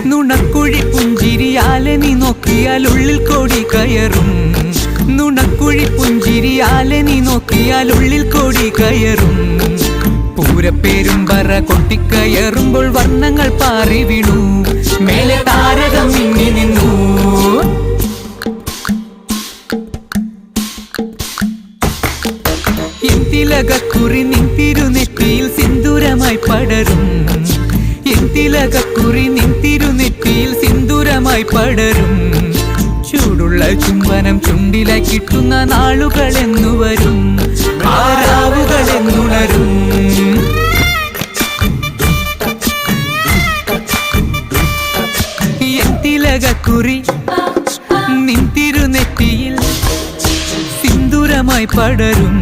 നുണക്കുഴി പുഞ്ചിരിയാലെ നീ നോക്കിയാൽ ഉള്ളിൽ കോടി കയറും. നുണക്കുഴി പുഞ്ചിരിയാലെ നീ നോക്കിയാൽ ഉള്ളിൽ കോടി കയറും. പൂരപ്പേരും പറ കൊട്ടിക്കയറുമ്പോൾ വർണ്ണങ്ങൾ പാറി വീണു. മേലെ താരകം മിന്നി നിന്നു. തിലകക്കുറി നിൻ തിരുനെറ്റിയിൽ സിന്ദൂരമായി പടരും. തിലകക്കുറി നിൻ തിരുനെറ്റിയിൽ സിന്ദൂരമായി പടരും. ചൂടുള്ള ചുംബനം ചുണ്ടിലായി കിട്ടുന്ന നാളുകളെന്നു വരും. ആരാവുകളെന്നുണരും. തിലകക്കുറി നിൻ തിരുനെറ്റിയിൽ സിന്ദൂരമായി പടരും.